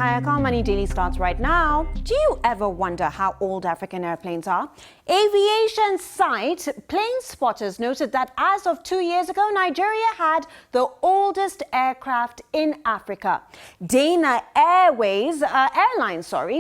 Hi, Car Money Daily starts right now. Do you ever wonder how old African airplanes are? Aviation site Plane Spotters noted that as of 2 years ago, Nigeria had the oldest aircraft in Africa. Dana Airlines,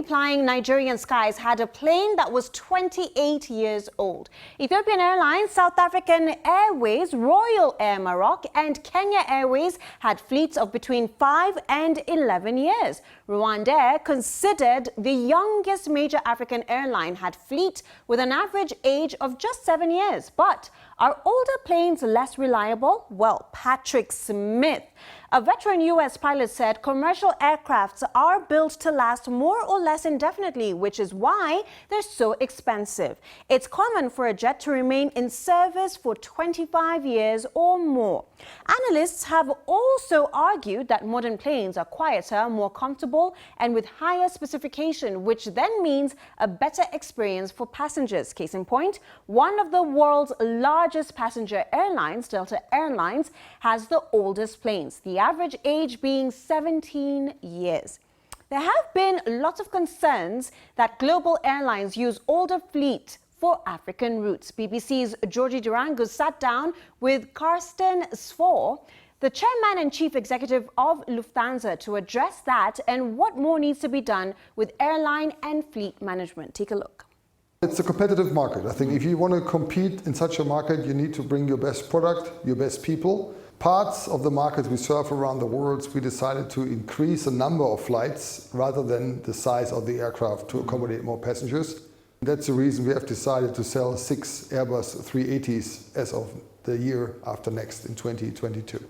flying Nigerian skies, had a plane that was 28 years old. Ethiopian Airlines, South African Airways, Royal Air Maroc, and Kenya Airways had fleets of between 5 and 11 years. Rwanda Air, considered the youngest major African airline, had fleet with an average age of just 7 years. But are older planes less reliable? Well, Patrick Smith, a veteran U.S. pilot, said commercial aircrafts are built to last more or less indefinitely, which is why they're so expensive. It's common for a jet to remain in service for 25 years or more. Analysts have also argued that modern planes are quieter, more comfortable, and with higher specification, which then means a better experience for passengers. Case in point, one of the world's largest passenger airlines, Delta Airlines, has the oldest planes, the average age being 17 years. There have been lots of concerns that global airlines use older fleet for African routes. BBC's Georgie Ndirangu sat down with Carsten Spohr, the chairman and chief executive of Lufthansa, to address that and what more needs to be done with airline and fleet management. Take a look. It's a competitive market. I think if you want to compete in such a market, you need to bring your best product, your best people. Parts of the market we serve around the world, we decided to increase the number of flights rather than the size of the aircraft to accommodate more passengers. That's the reason we have decided to sell 6 Airbus 380s as of the year after next in 2022.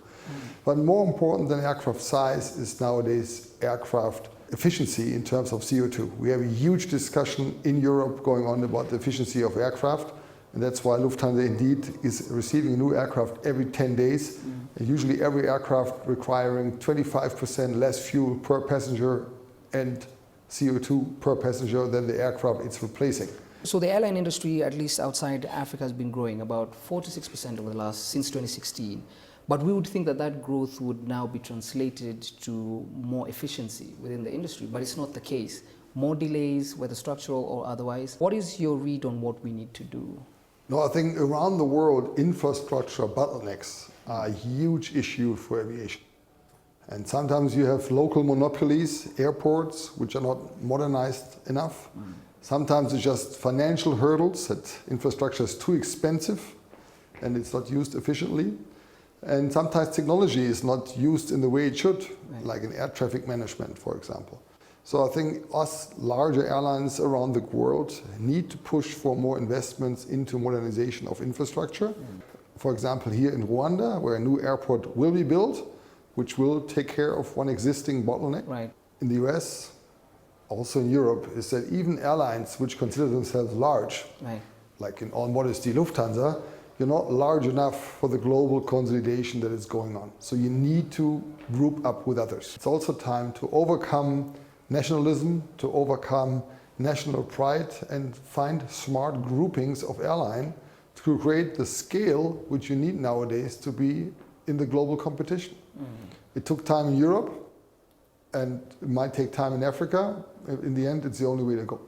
But more important than aircraft size is nowadays aircraft efficiency in terms of CO2. We have a huge discussion in Europe going on about the efficiency of aircraft, and that's why Lufthansa indeed is receiving a new aircraft every 10 days. And usually every aircraft requiring 25% less fuel per passenger and CO2 per passenger than the aircraft it's replacing. So the airline industry, at least outside Africa, has been growing about 4 to 6% over the last, since 2016. But we would think that that growth would now be translated to more efficiency within the industry, but it's not the case. More delays, whether structural or otherwise. What is your read on what we need to do? No, I think around the world, infrastructure bottlenecks are a huge issue for aviation. And sometimes you have local monopolies, airports, which are not modernized enough. Sometimes it's just financial hurdles, that infrastructure is too expensive and it's not used efficiently. And sometimes technology is not used in the way it should, like in air traffic management, for example. So I think us larger airlines around the world need to push for more investments into modernization of infrastructure. For example, here in Rwanda, where a new airport will be built, which will take care of one existing bottleneck. Right. In the US, also in Europe, is that even airlines which consider themselves large, like in all modesty Lufthansa, you're not large enough for the global consolidation that is going on. So you need to group up with others. It's also time to overcome nationalism, to overcome national pride and find smart groupings of airline to create the scale which you need nowadays to be in the global competition. It took time in Europe and it might take time in Africa. In the end, it's the only way to go.